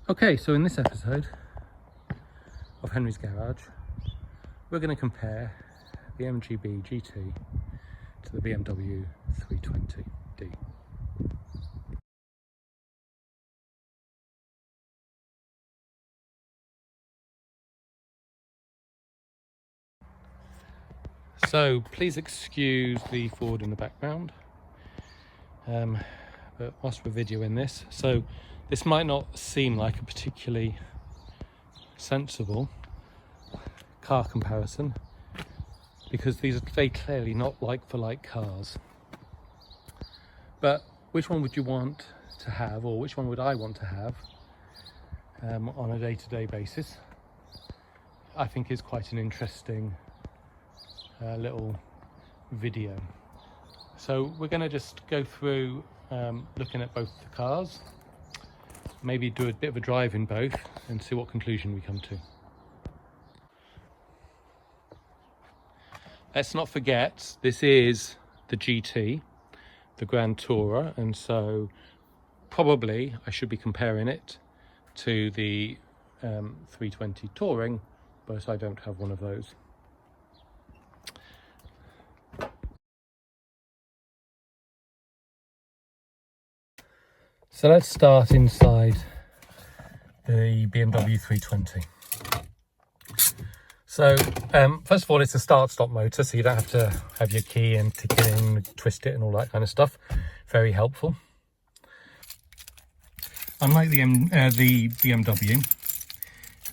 Okay, so in this episode of Henry's Garage, we're going to compare the MGB GT to the BMW 320d. So please excuse the Ford in the background, but whilst we're videoing this, so this might not seem like a particularly sensible car comparison because these are very clearly not like-for-like cars. But which one would you want to have, or which one would I want to have on a day-to-day basis? I think is quite an interesting little video. So we're going to just go through looking at both the cars, maybe do a bit of a drive in both and see what conclusion we come to. Let's not forget, this is the GT, the Grand Tourer, and so probably I should be comparing it to the 320 Touring, but I don't have one of those. So let's start inside the BMW 320. So first of all, it's a start-stop motor, so you don't have to have your key and tick it in, twist it and all that kind of stuff. Very helpful. Unlike the BMW,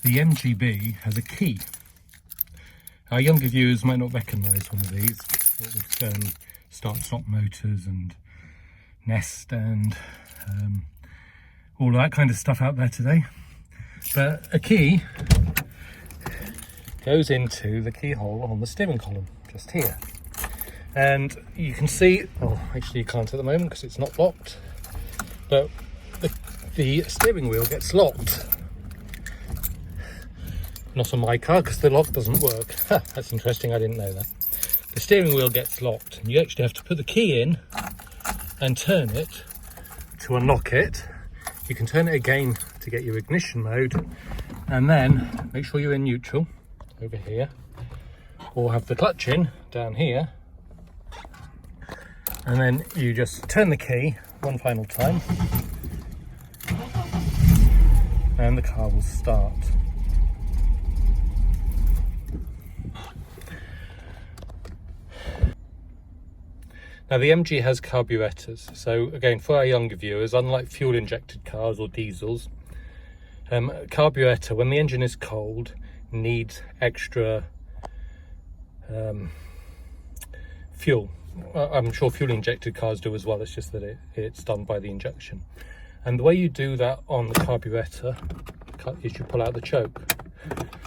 the MGB has a key. Our younger viewers might not recognise one of these, with start-stop motors and Nest and all that kind of stuff out there today. But a key goes into the keyhole on the steering column, just here. And you can see, oh, actually you can't at the moment because it's not locked, but the steering wheel gets locked. Not on my car because the lock doesn't work. That's interesting, I didn't know that. The steering wheel gets locked and you actually have to put the key in and turn it to unlock it. You can turn it again to get your ignition mode, and then make sure you're in neutral over here, or have the clutch in down here, and then you just turn the key one final time and the car will start. Now the MG has carburetors, so again for our younger viewers, unlike fuel injected cars or diesels, carburetor, when the engine is cold, needs extra fuel. I'm sure fuel injected cars do as well, it's just that it's done by the injection. And the way you do that on the carburetor is you pull out the choke.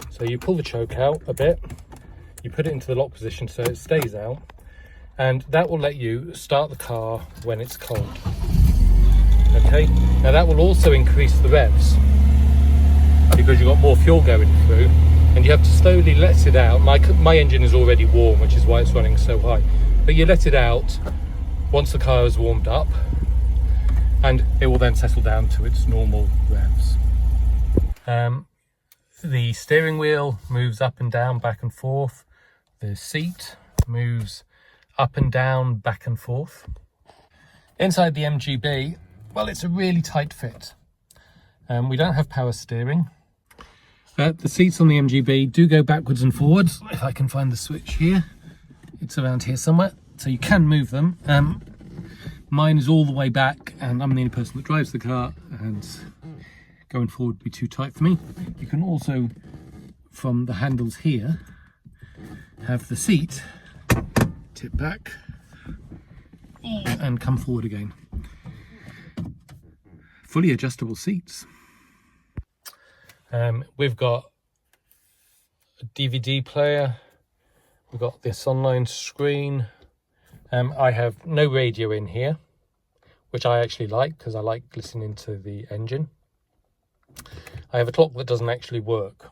So you pull the choke out a bit, you put it into the lock position so it stays out, and that will let you start the car when it's cold. Okay, now that will also increase the revs because you've got more fuel going through, and you have to slowly let it out. My engine is already warm, which is why it's running so high, but you let it out once the car is warmed up and it will then settle down to its normal revs. The steering wheel moves up and down, back and forth. The seat moves up and down, back and forth. Inside the MGB, well, it's a really tight fit. We don't have power steering. The seats on the MGB do go backwards and forwards. If I can find the switch here, it's around here somewhere, so you can move them. Mine is all the way back, and I'm the only person that drives the car, and going forward would be too tight for me. You can also, from the handles here, have the seat tip back and come forward again. Fully adjustable seats. We've got a DVD player, we've got this online screen. I have no radio in here, which I actually like because I like listening to the engine. I have a clock that doesn't actually work.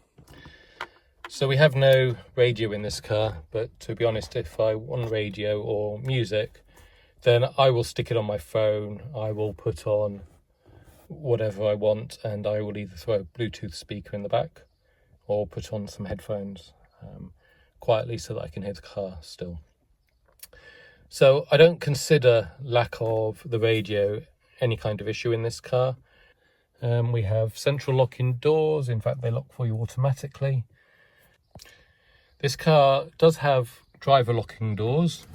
So we have no radio in this car, but to be honest, if I want radio or music, then I will stick it on my phone. I will put on whatever I want, and I will either throw a Bluetooth speaker in the back or put on some headphones quietly so that I can hear the car still. So I don't consider lack of the radio any kind of issue in this car. We have central locking doors. In fact, they lock for you automatically. This car does have driver locking doors.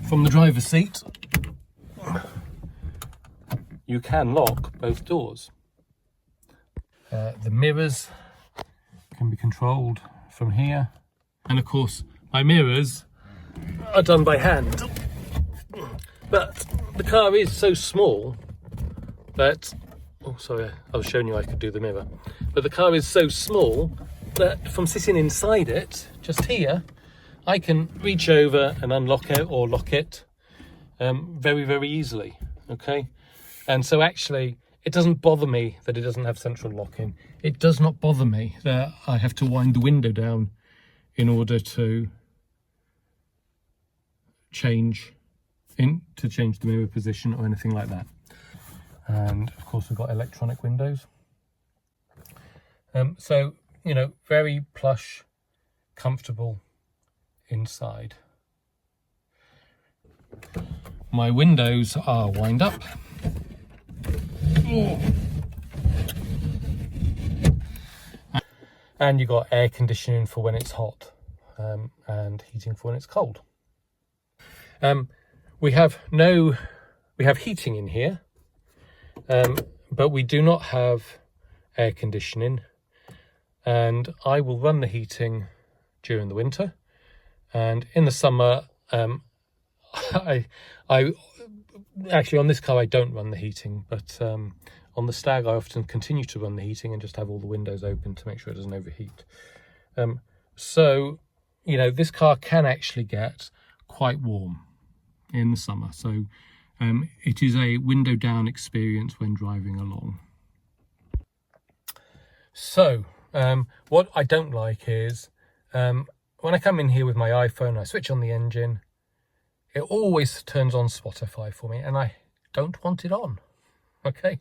From the driver's seat, you can lock both doors. The mirrors can be controlled from here. And of course, my mirrors are done by hand. But the car is so small that, oh sorry, I was showing you I could do the mirror. But the car is so small that from sitting inside it, just here, I can reach over and unlock it or lock it very, very easily, okay? And so actually, it doesn't bother me that it doesn't have central locking. It does not bother me that I have to wind the window down in order to change the mirror position or anything like that. And of course we've got electronic windows. So, you know, very plush, comfortable inside. My windows are wind up. And you got air conditioning for when it's hot, and heating for when it's cold. We have heating in here, but we do not have air conditioning, and I will run the heating during the winter, and in the summer I actually, on this car I don't run the heating, but on the Stag I often continue to run the heating and just have all the windows open to make sure it doesn't overheat. So, you know, this car can actually get quite warm in the summer, so it is a window down experience when driving along. So what I don't like is when I come in here with my iPhone, I switch on the engine, it always turns on Spotify for me, and I don't want it on. Okay,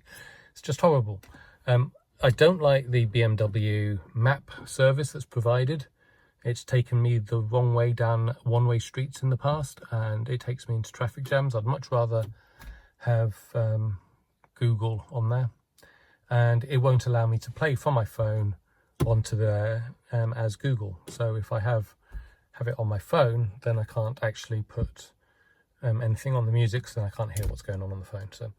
it's just horrible. I don't like the BMW map service that's provided. It's taken me the wrong way down one-way streets in the past, and it takes me into traffic jams. I'd much rather have Google on there, and it won't allow me to play from my phone onto there as Google. So if I have it on my phone, then I can't actually put anything on the music, so then I can't hear what's going on the phone. So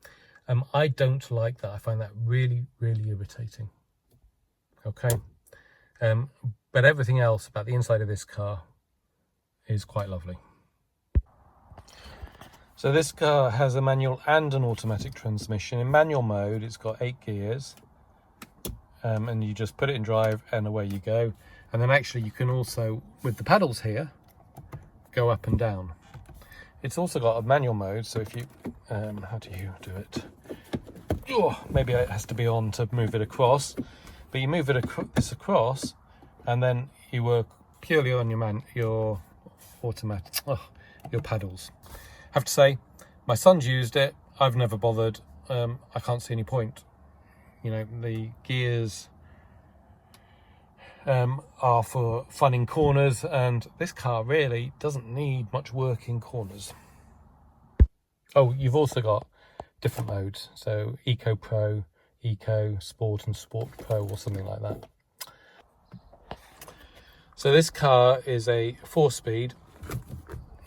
I don't like that. I find that really, really irritating. Okay. But everything else about the inside of this car is quite lovely. So this car has a manual and an automatic transmission. In manual mode, it's got 8 gears, and you just put it in drive and away you go. And then actually you can also, with the paddles here, go up and down. It's also got a manual mode, so if you, how do you do it? Oh, maybe it has to be on to move it across, but you move this across, and then you work purely on your automatic, your paddles. I have to say, my son's used it. I've never bothered. I can't see any point. You know, the gears are for fun in corners, and this car really doesn't need much work in corners. Oh, you've also got different modes, so Eco Pro, Eco, Sport and Sport Pro, or something like that. So this car is a 4-speed,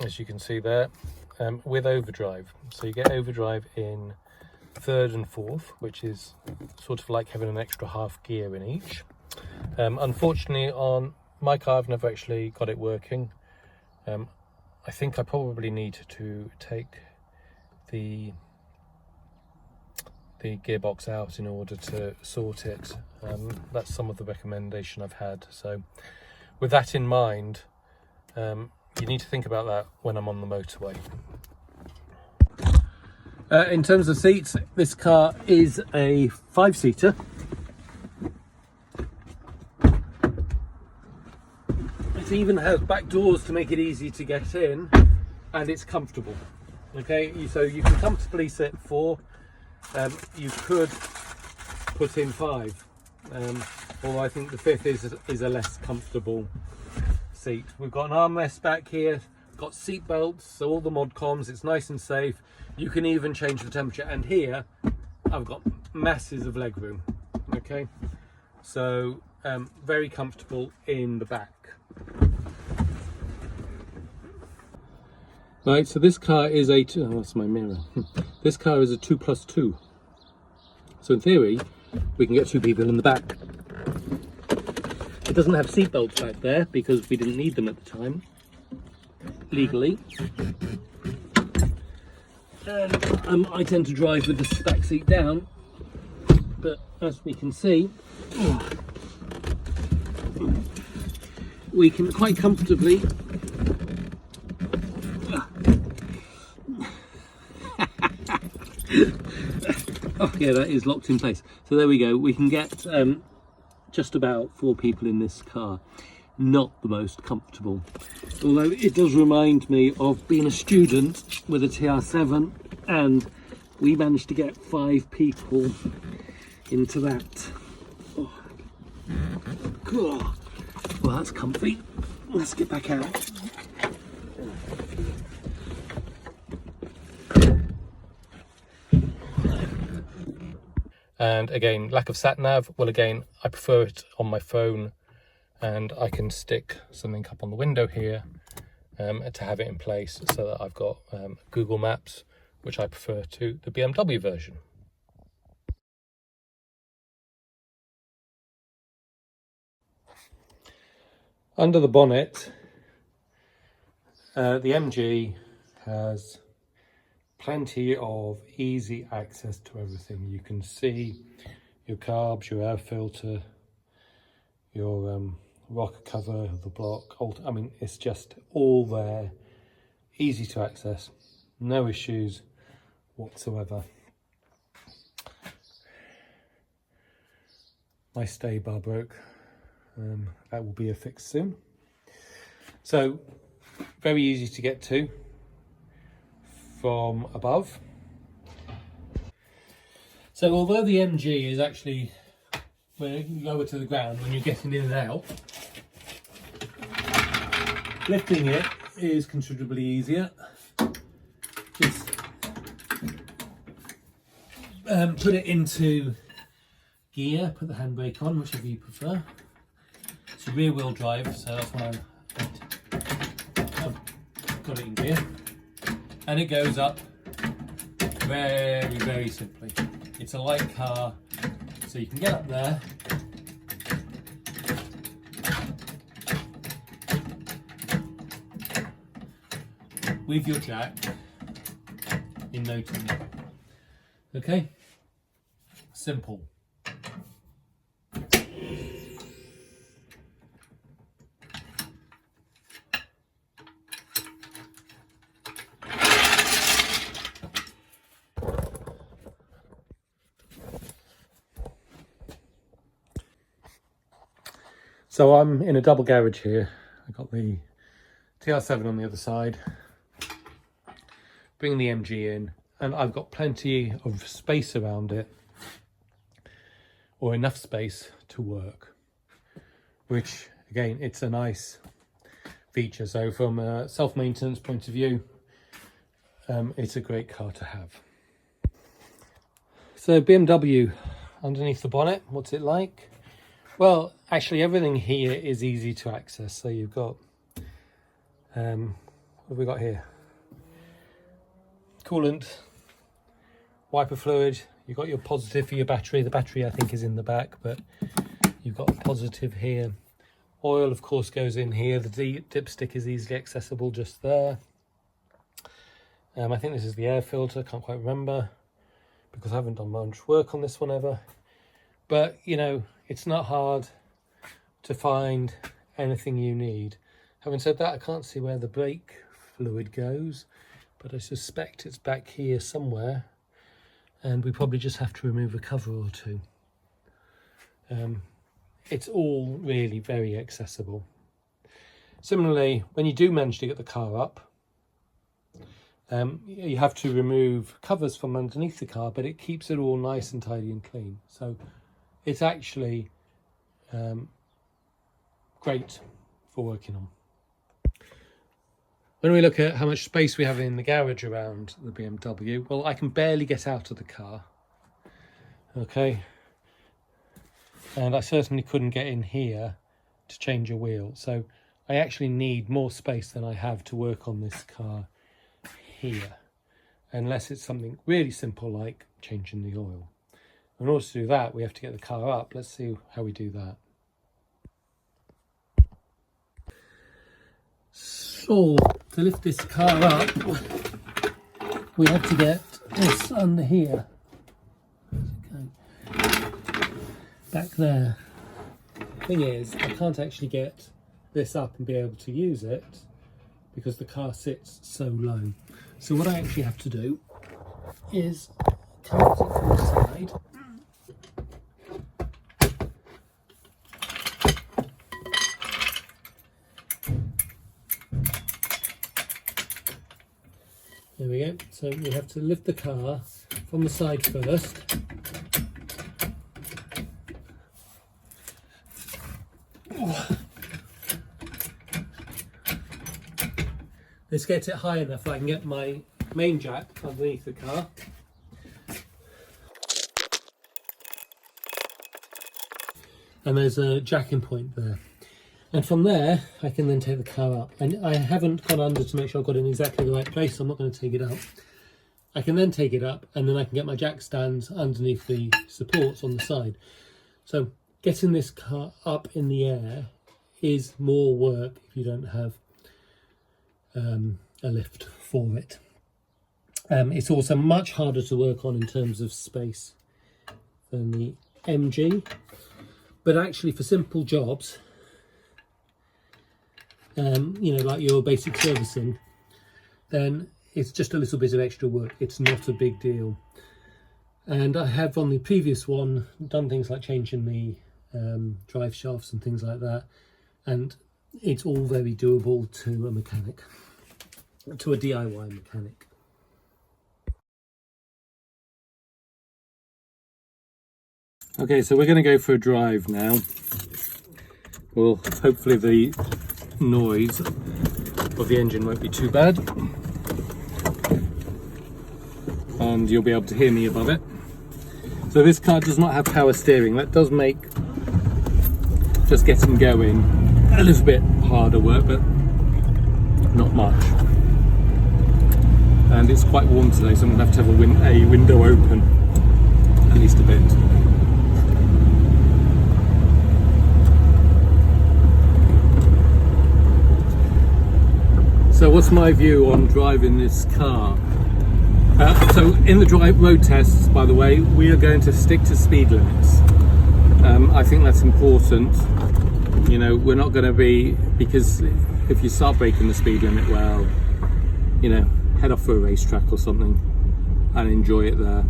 as you can see there, with overdrive. So you get overdrive in 3rd and 4th, which is sort of like having an extra half gear in each. Unfortunately, on my car, I've never actually got it working. I think I probably need to take the gearbox out in order to sort it. That's some of the recommendation I've had. So with that in mind, you need to think about that when I'm on the motorway. In terms of seats, this car is a 5-seater. It even has back doors to make it easy to get in, and it's comfortable. Okay, so you can comfortably sit 4. You could put in 5. Although I think the 5th is a less comfortable seat. We've got an armrest back here, got seat belts, so all the mod coms, it's nice and safe. You can even change the temperature, and here I've got masses of leg room. Okay, so very comfortable in the back. Right, so this car is a that's my mirror. This car is a 2+2. So in theory, we can get 2 people in the back. It doesn't have seat belts back there because we didn't need them at the time, legally. And I tend to drive with the back seat down, but as we can see, we can quite comfortably oh yeah, that is locked in place. So there we go, we can get just about 4 people in this car. Not the most comfortable, although it does remind me of being a student with a TR7, and we managed to get 5 people into that. Oh. Cool. Well, that's comfy. Let's get back out. And again, lack of sat nav. Well, again, I prefer it on my phone, and I can stick something up on the window here to have it in place, so that I've got Google Maps, which I prefer to the BMW version. Under the bonnet, the MG has plenty of easy access to everything. You can see your carbs, your air filter, your rocker cover, the block. I mean, it's just all there, easy to access, no issues whatsoever. My stay bar broke. That will be a fix soon. So very easy to get to from above. So although the MG is actually lower to the ground when you're getting in and out, lifting it is considerably easier. Just put it into gear, put the handbrake on, whichever you prefer. It's a rear wheel drive, so that's why I've got it in gear. And it goes up very, very simply. It's a light car, so you can get up there. With your jack in no time. Okay? Simple. So I'm in a double garage here. I've got the TR7 on the other side. Bring the MG in, and I've got plenty of space around it, or enough space to work, which again, it's a nice feature. So from a self-maintenance point of view, it's a great car to have. So BMW underneath the bonnet, what's it like? Well, actually everything here is easy to access. So you've got, what have we got here? Coolant, wiper fluid, you've got your positive for your battery. The battery I think is in the back, but you've got a positive here. Oil of course goes in here. The dipstick is easily accessible just there. I think this is the air filter, can't quite remember because I haven't done much work on this one ever. But you know, it's not hard to find anything you need. Having said that, I can't see where the brake fluid goes, but I suspect it's back here somewhere, and we probably just have to remove a cover or two. It's all really very accessible. Similarly, when you do manage to get the car up, you have to remove covers from underneath the car, but it keeps it all nice and tidy and clean. So it's actually great for working on. When we look at how much space we have in the garage around the BMW, well, I can barely get out of the car, okay, and I certainly couldn't get in here to change a wheel, so I actually need more space than I have to work on this car here, unless it's something really simple like changing the oil. In order to do that, we have to get the car up. Let's see how we do that. So, to lift this car up, we have to get this under here. Okay. Back there. Thing is, I can't actually get this up and be able to use it because the car sits so low. So what I actually have to do is connect it from the side. There we go. So we have to lift the car from the side first. Let's get it high enough I can get my main jack underneath the car. And there's a jacking point there. And from there, I can then take the car up. And I haven't gone under to make sure I've got it in exactly the right place, so I'm not going to take it out. I can then take it up, and then I can get my jack stands underneath the supports on the side. So getting this car up in the air is more work if you don't have a lift for it. It's also much harder to work on in terms of space than the MG. But actually for simple jobs, you know, like your basic servicing, then it's just a little bit of extra work. It's not a big deal. And I have on the previous one done things like changing the drive shafts and things like that, and it's all very doable to a mechanic, to a DIY mechanic. Okay, so we're going to go for a drive now. Well, hopefully the noise of the engine won't be too bad, and you'll be able to hear me above it. So this car does not have power steering. That does make just getting going a little bit harder work, but not much. And it's quite warm today, so I'm going to have a window open at least a bit. So what's my view on driving this car? So in the road tests, by the way, we are going to stick to speed limits. I think that's important. You know, we're not going to be, because if you start breaking the speed limit, well, you know, head off for a racetrack or something and enjoy it there.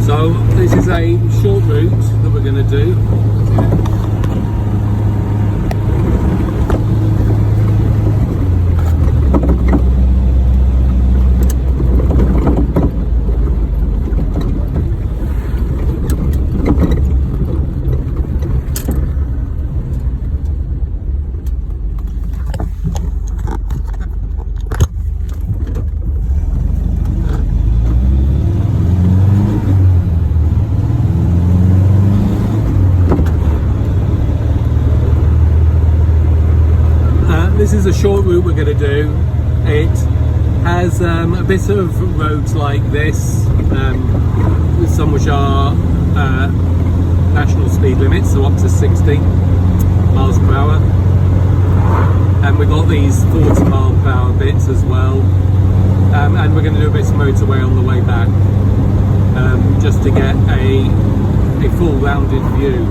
So this is a short route that we're going to do. This is a short route we're going to do. It has a bit of roads like this, some which are national speed limits, so up to 60 miles per hour. And we've got these 40 mile per hour bits as well. And we're going to do a bit of motorway on the way back, just to get a full rounded view.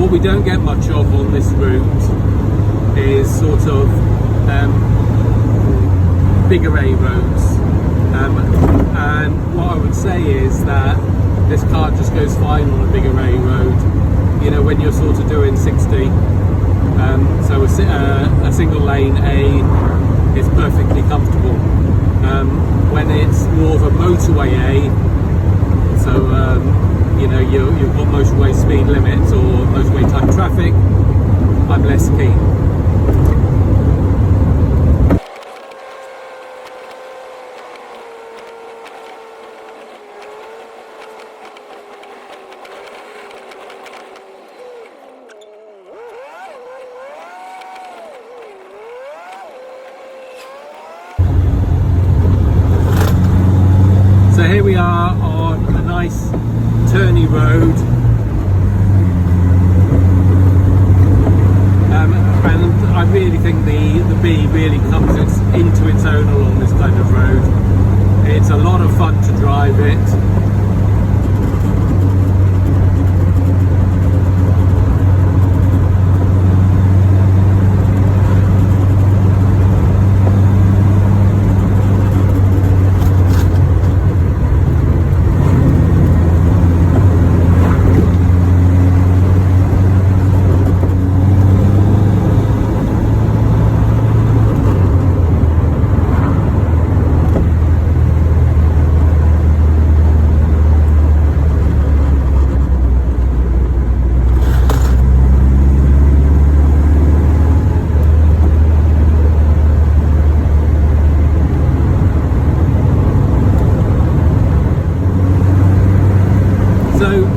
What we don't get much of on this route is sort of bigger A roads, and what I would say is that this car just goes fine on a bigger A road. You know, when you're sort of doing 60 So a single lane A is perfectly comfortable. When it's more of a motorway A, so you know, you've got motorway speed limits or motorway type traffic, I'm less keen. So here we are on a nice turny road, and I really think the B really comes into its own along this kind of road. It's a lot of fun to drive it.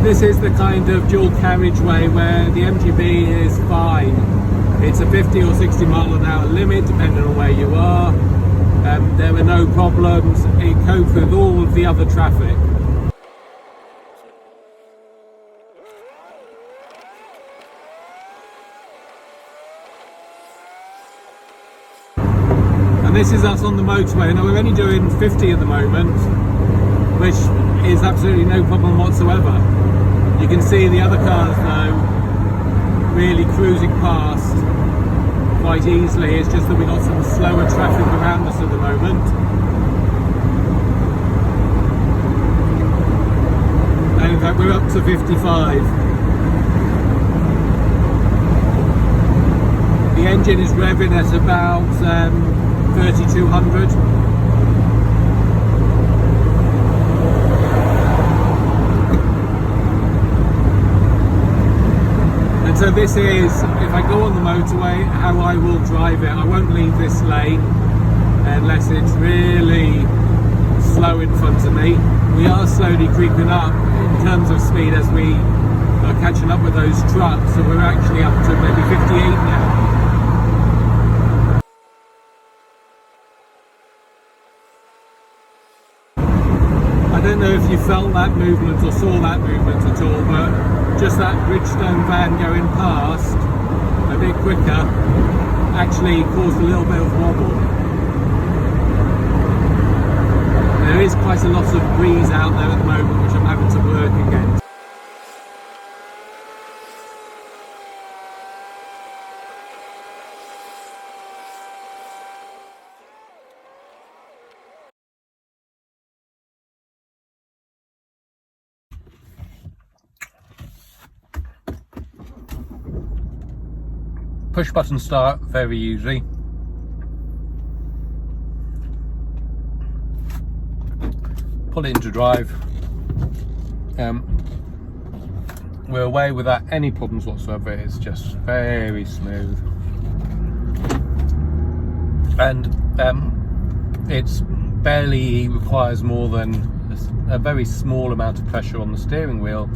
This is the kind of dual carriageway where the MGB is fine. It's a 50 or 60 mile an hour limit depending on where you are. There are no problems. It copes with all of the other traffic. And this is us on the motorway. Now we're only doing 50 at the moment, which is absolutely no problem whatsoever. You can see the other cars though really cruising past quite easily. It's just that we've got some slower traffic around us at the moment. And in fact we're up to 55. The engine is revving at about 3200. So this is, if I go on the motorway, how I will drive it. I won't leave this lane unless it's really slow in front of me. We are slowly creeping up in terms of speed as we are catching up with those trucks, so we're actually up to maybe 58 now. I don't know if you felt that movement or saw that movement at all, but just that Bridgestone van going past a bit quicker actually caused a little bit of wobble. There is quite a lot of breeze out there at the moment which I'm having to work against. Push button start, very easy. Pull it into drive. We're away without any problems whatsoever. It's just very smooth. And it's barely requires more than a very small amount of pressure on the steering wheel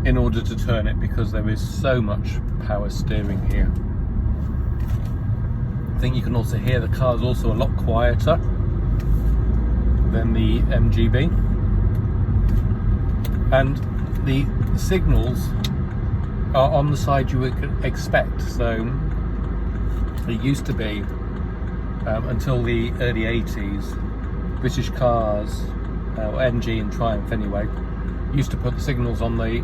in order to turn it, because there is so much power steering here. I think you can also hear the car's also a lot quieter than the MGB, and the signals are on the side you would expect. So it used to be until the early 80s, British cars, or MG and Triumph anyway, used to put the signals on the,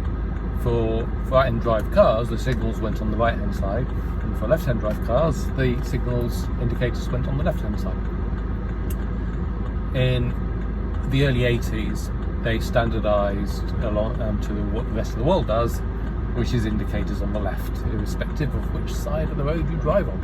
for right hand drive cars, the signals went on the right hand side, and for left hand drive cars, the signals indicators went on the left hand side. In the early 80s, they standardized along to what the rest of the world does, which is indicators on the left, irrespective of which side of the road you drive on.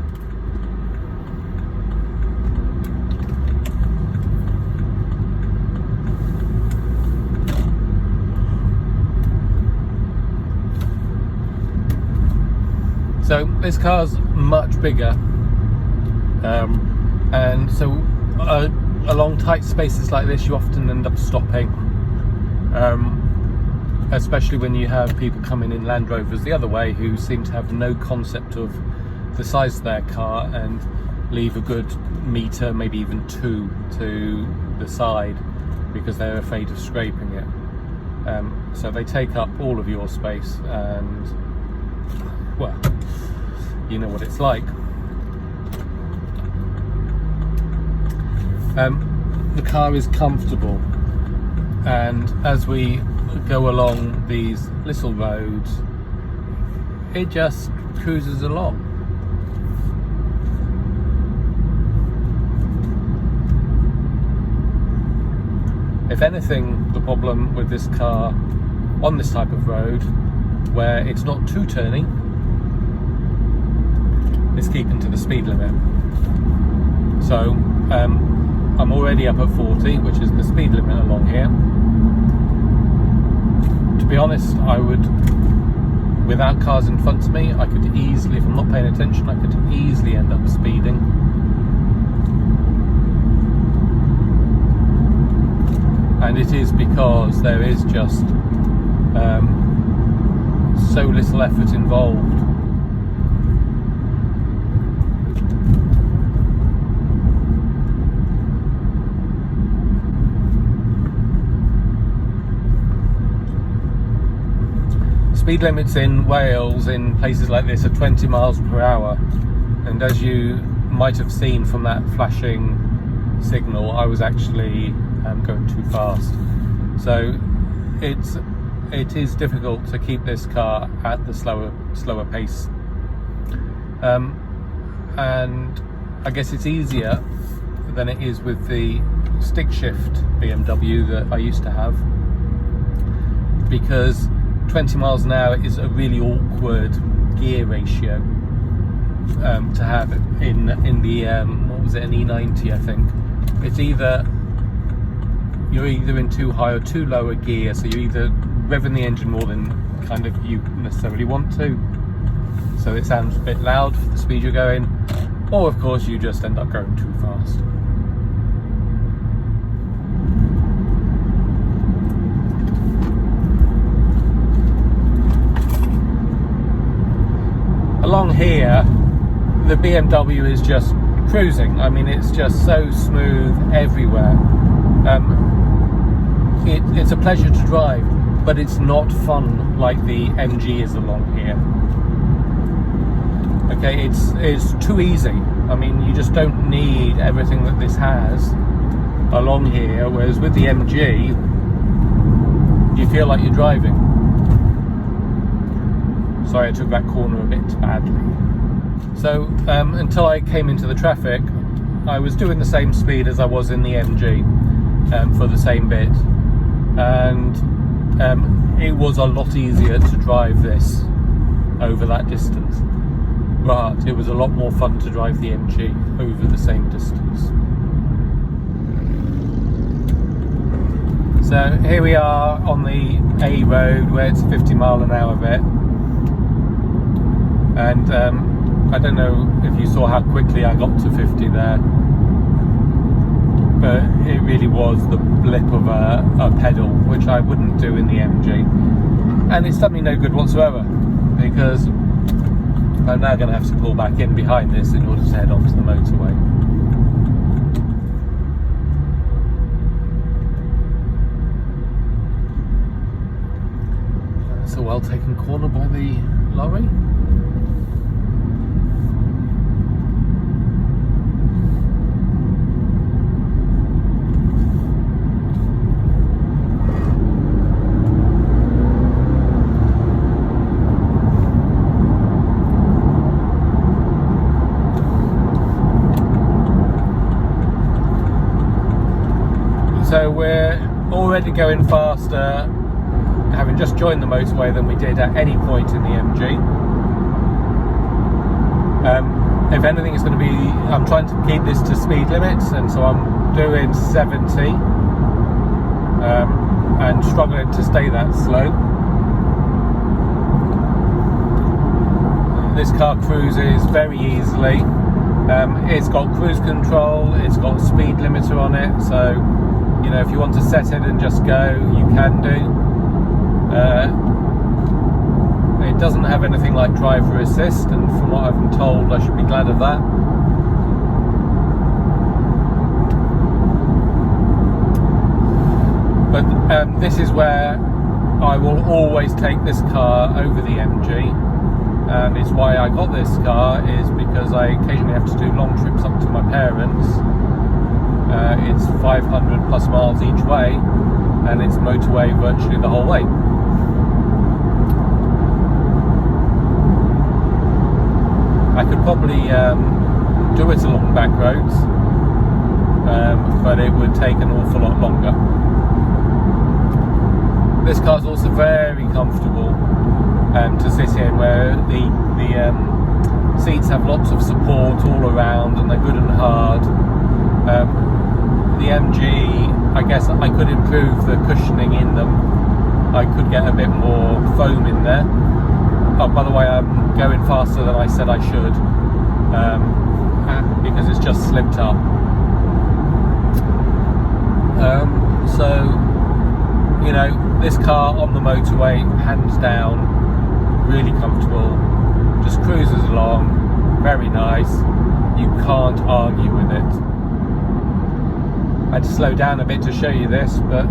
So this car's much bigger, and so along tight spaces like this you often end up stopping, especially when you have people coming in Land Rovers the other way who seem to have no concept of the size of their car and leave a good metre, maybe even 2 to the side because they're afraid of scraping it. So they take up all of your space, and well, you know what it's like. The car is comfortable, and as we go along these little roads, it just cruises along. If anything, the problem with this car on this type of road, where it's not too turny, is keeping to the speed limit. So I'm already up at 40, which is the speed limit along here. To be honest, I would, without cars in front of me, I could easily, if I'm not paying attention, I could easily end up speeding. And it is because there is just so little effort involved. Speed limits in Wales in places like this are 20 miles per hour, and as you might have seen from that flashing signal, I was actually going too fast. So it is difficult to keep this car at the slower pace, and I guess it's easier than it is with the stick shift BMW that I used to have, because 20 miles an hour is a really awkward gear ratio to have in the what was it, an E90 I think. It's either you're either in too high or too low a gear, so you're either revving the engine more than kind of you necessarily want to, so it sounds a bit loud for the speed you're going, or of course you just end up going too fast. Along here, the BMW is just cruising. I mean, it's just so smooth everywhere. It's a pleasure to drive, but it's not fun like the MG is along here. Okay, it's too easy. I mean, you just don't need everything that this has along here, whereas with the MG, you feel like you're driving. Sorry, I took that corner a bit badly. So until I came into the traffic, I was doing the same speed as I was in the MG for the same bit, and it was a lot easier to drive this over that distance, but it was a lot more fun to drive the MG over the same distance. So here we are on the A road where it's 50 mile an hour bit. And I don't know if you saw how quickly I got to 50 there, but it really was the blip of a pedal, which I wouldn't do in the MG. And it's done me no good whatsoever, because I'm now going to have to pull back in behind this in order to head onto the motorway. That's a well taken corner by the lorry. So we're already going faster having just joined the motorway than we did at any point in the MG. If anything, it's going to be, I'm trying to keep this to speed limits, and so I'm doing 70 and struggling to stay that slow. This car cruises very easily. It's got cruise control, it's got speed limiter on it, so you know, if you want to set it and just go, you can do. It doesn't have anything like driver assist, and from what I've been told, I should be glad of that. But this is where I will always take this car over the MG, and it's why I got this car, is because I occasionally have to do long trips up to my parents. It's 500 plus miles each way, and it's motorway virtually the whole way. I could probably do it along back roads, but it would take an awful lot longer. This car's also very comfortable to sit in, where the seats have lots of support all around, and they're good and hard. The MG, I guess I could improve the cushioning in them. I could get a bit more foam in there. Oh, by the way, I'm going faster than I said I should, because it's just slipped up. So, you know, this car on the motorway, hands down, really comfortable, just cruises along, very nice, you can't argue with it. I had to slow down a bit to show you this, but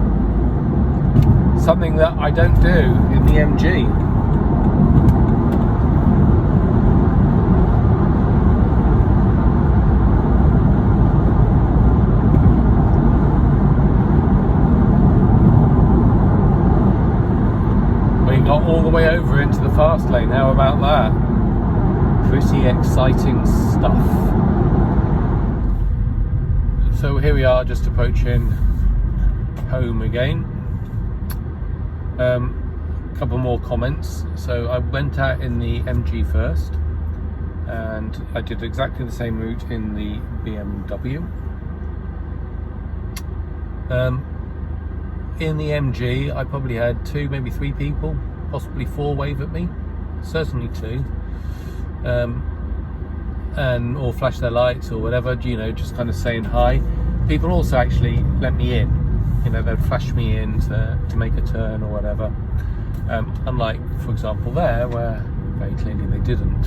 something that I don't do in the MG. All the way over into the fast lane. How about that? Pretty exciting stuff. So here we are, just approaching home again. Couple more comments. So I went out in the MG first, and I did exactly the same route in the BMW. In the MG, I probably had 2, maybe 3 people, possibly 4 wave at me, certainly 2, and or flash their lights or whatever, you know, just kind of saying hi. People also actually let me in, you know, they'd flash me in to make a turn or whatever. Unlike, for example, there, where very clearly they didn't.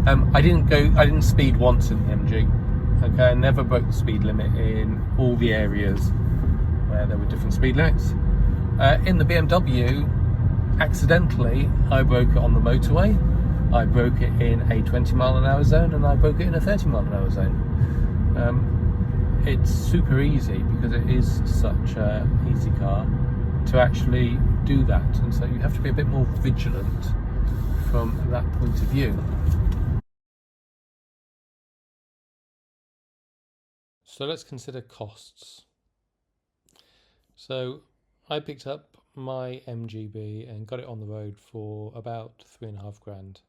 I didn't speed once in the MG. Okay, I never broke the speed limit in all the areas where there were different speed limits. In the BMW, accidentally, I broke it on the motorway. I broke it in a 20 mile an hour zone, and I broke it in a 30 mile an hour zone. It's super easy, because it is such an easy car to actually do that, and so you have to be a bit more vigilant from that point of view. So let's consider costs. So I picked up my MGB and got it on the road for about £3,500,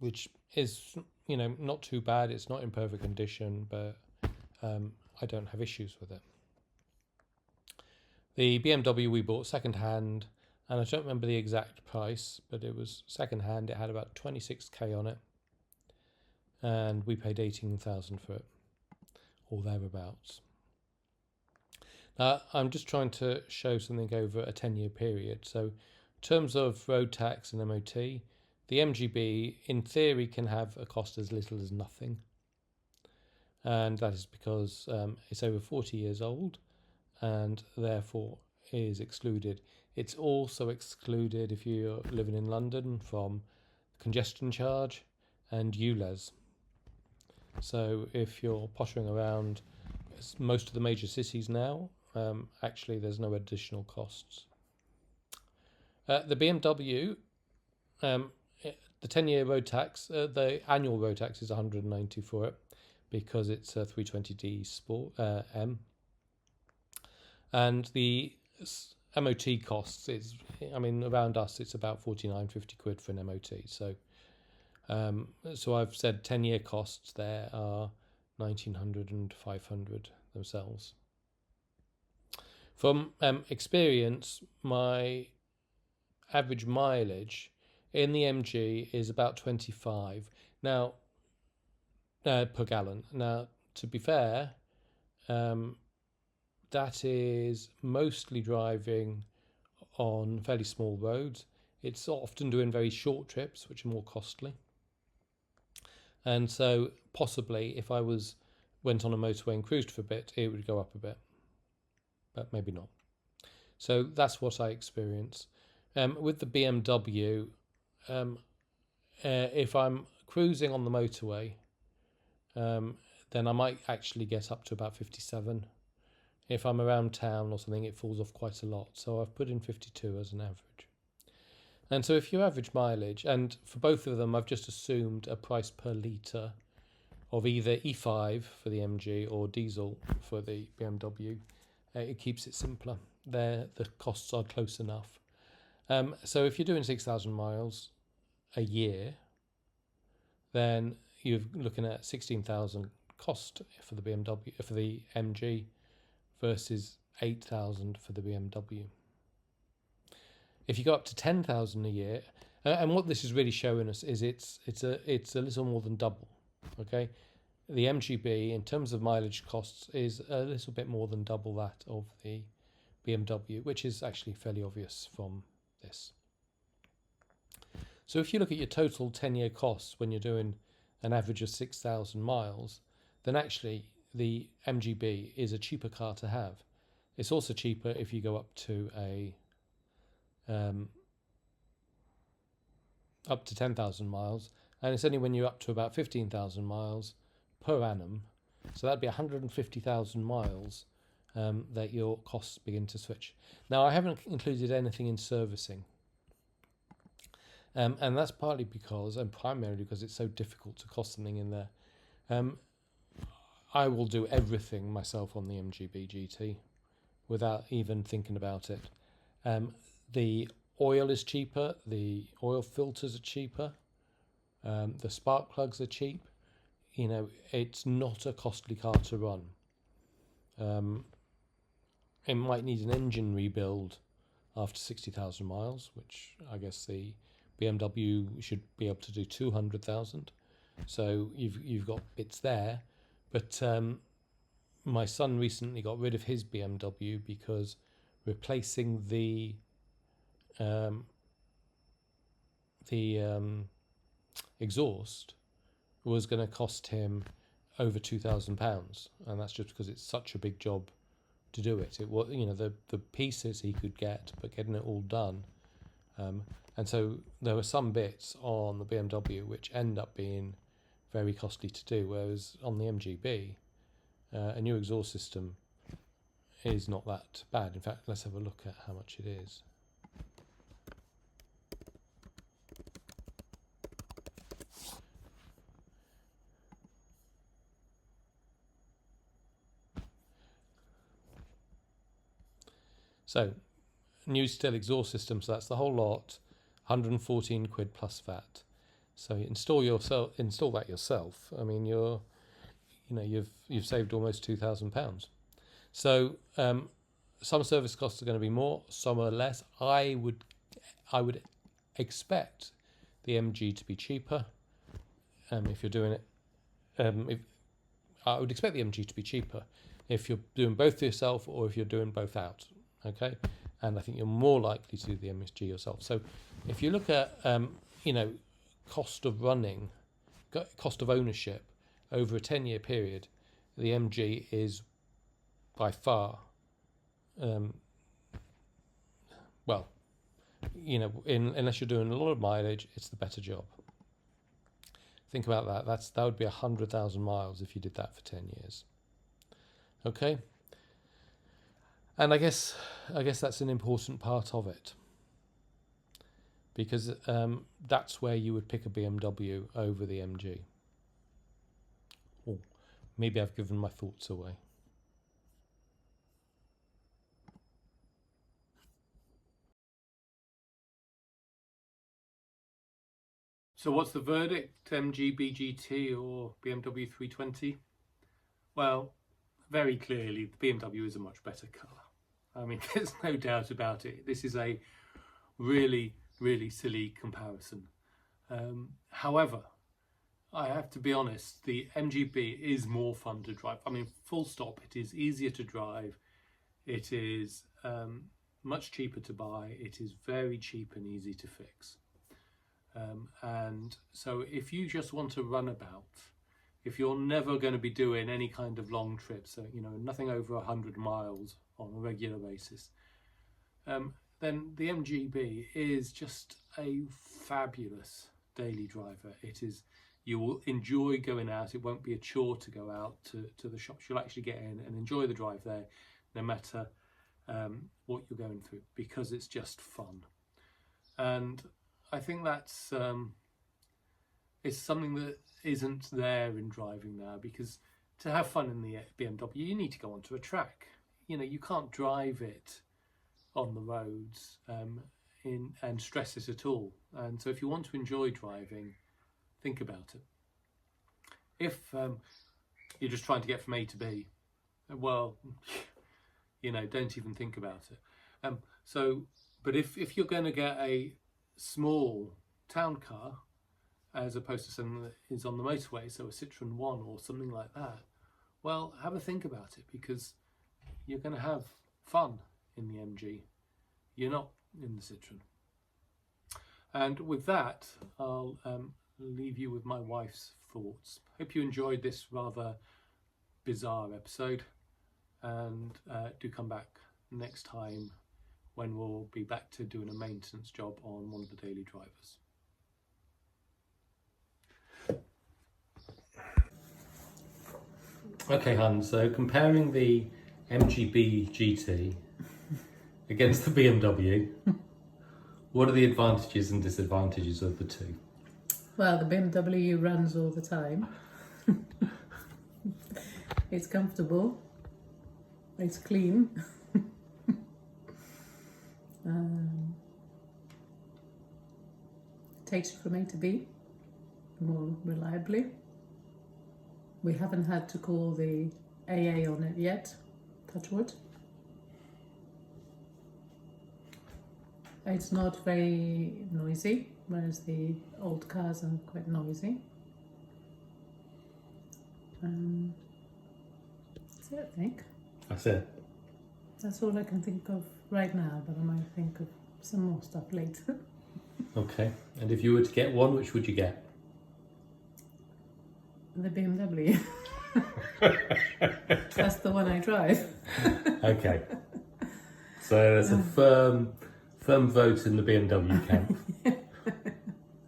which is, you know, not too bad. It's not in perfect condition, but I don't have issues with it. The BMW we bought second hand, and I don't remember the exact price, but it was second hand. It had about 26k on it, and we paid 18,000 for it, or thereabouts. I'm just trying to show something over a 10-year period. So in terms of road tax and MOT, the MGB in theory can have a cost as little as nothing, and that is because it's over 40 years old and therefore is excluded. It's also excluded if you're living in London from congestion charge and ULEZ. So if you're pottering around most of the major cities now, actually there's no additional costs. The BMW, the 10-year road tax, the annual road tax is 190 for it, because it's a 320d Sport M. And the MOT costs, I mean, around us it's about 49-50 quid for an MOT. So I've said 10-year costs there are 1900 and 500 themselves. From experience, my average mileage in the MG is about 25 now per gallon. Now, to be fair, that is mostly driving on fairly small roads. It's often doing very short trips, which are more costly. And so possibly if I went on a motorway and cruised for a bit, it would go up a bit, but maybe not. So that's what I experience. With the BMW, if I'm cruising on the motorway, then I might actually get up to about 57. If I'm around town or something, it falls off quite a lot. So I've put in 52 as an average. And so if your average mileage, and for both of them, I've just assumed a price per litre of either E5 for the MG or diesel for the BMW. It keeps it simpler. The costs are close enough. So if you're doing 6,000 miles a year, then you're looking at 16,000 cost for the BMW, for the MG, versus 8,000 for the BMW. If you go up to 10,000 a year, and what this is really showing us is it's a little more than double. Okay, the MGB in terms of mileage costs is a little bit more than double that of the BMW, which is actually fairly obvious from this. So if you look at your total 10-year costs when you're doing an average of 6,000 miles, then actually the MGB is a cheaper car to have. It's also cheaper if you go up to 10,000 miles, and it's only when you're up to about 15,000 miles per annum, so that'd be 150,000 miles that your costs begin to switch. Now, I haven't included anything in servicing, and that's partly because, and primarily because, it's so difficult to cost something in there. I will do everything myself on the MGB GT without even thinking about it. The oil is cheaper, the oil filters are cheaper, the spark plugs are cheap. You know, it's not a costly car to run. It might need an engine rebuild after 60,000 miles, which I guess the BMW should be able to do 200,000. So you've got bits there. But my son recently got rid of his BMW because replacing the exhaust was going to cost him over £2,000, and that's just because it's such a big job to do it. It was, you know, the pieces he could get, but getting it all done. And so there were some bits on the BMW which end up being very costly to do, whereas on the MGB, a new exhaust system is not that bad. In fact, let's have a look at how much it is. So, new still exhaust system, so that's the whole lot, 114 quid plus VAT. So you install that yourself. I mean, you've saved almost £2,000. So some service costs are going to be more, some are less. I would expect the MG to be cheaper. If you're doing it, I would expect the MG to be cheaper if you're doing both yourself or if you're doing both out. Okay, and I think you're more likely to do the MSG yourself. So if you look at cost of running, cost of ownership over a 10-year period, the MG is by far, unless you're doing a lot of mileage, it's the better job. Think about that. That would be 100,000 miles if you did that for 10 years. Okay, and I guess that's an important part of it, because that's where you would pick a BMW over the MG. Oh, maybe I've given my thoughts away. So what's the verdict, MGB GT or BMW 320? Well, very clearly the BMW is a much better car. I mean, there's no doubt about it. This is a really, really silly comparison. However, I have to be honest, the MGB is more fun to drive. I mean, full stop, it is easier to drive. It is much cheaper to buy. It is very cheap and easy to fix. And so if you just want to run about, if you're never going to be doing any kind of long trips, so nothing over 100 miles on a regular basis, then the MGB is just a fabulous daily driver. It is, you will enjoy going out. It won't be a chore to go out to the shops. You'll actually get in and enjoy the drive there, no matter what you're going through, because it's just fun. And I think that's it's something that isn't there in driving now, because to have fun in the BMW, you need to go onto a track. You can't drive it on the roads and stress it at all. And so if you want to enjoy driving, think about it. If you're just trying to get from A to B, well, don't even think about it. But if you're going to get a small town car as opposed to something that is on the motorway, so a Citroen 1 or something like that, well, have a think about it, because you're going to have fun in the MG. You're not in the Citroen. And with that, I'll leave you with my wife's thoughts. Hope you enjoyed this rather bizarre episode, and do come back next time when we'll be back to doing a maintenance job on one of the daily drivers. Okay, Hans, so comparing the MGB GT against the BMW, what are the advantages and disadvantages of the two? Well, the BMW runs all the time. It's comfortable. It's clean. Takes you from A to B more reliably. We haven't had to call the AA on it yet, touch wood. It's not very noisy, whereas the old cars are quite noisy. That's it, I think. That's it. That's all I can think of right now, but I might think of some more stuff later. Okay, and if you were to get one, which would you get? The BMW. That's the one I drive. Okay. So there's a firm vote in the BMW camp.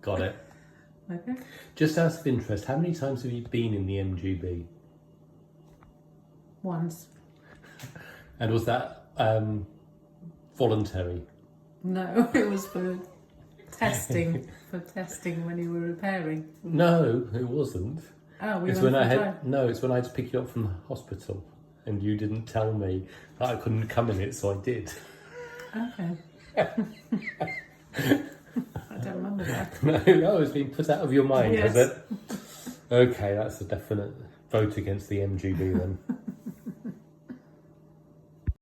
Got it. Okay. Just out of interest, how many times have you been in the MGB? Once. And was that voluntary? No, it was for testing. For testing when you were repairing. No, it wasn't. Oh, we It's went when for I a had it's when I had to pick you up from the hospital, and you didn't tell me that I couldn't come in it, so I did. Okay. I don't remember that. No, it's been put out of your mind, Yes. has it? Okay, that's a definite vote against the MGB then.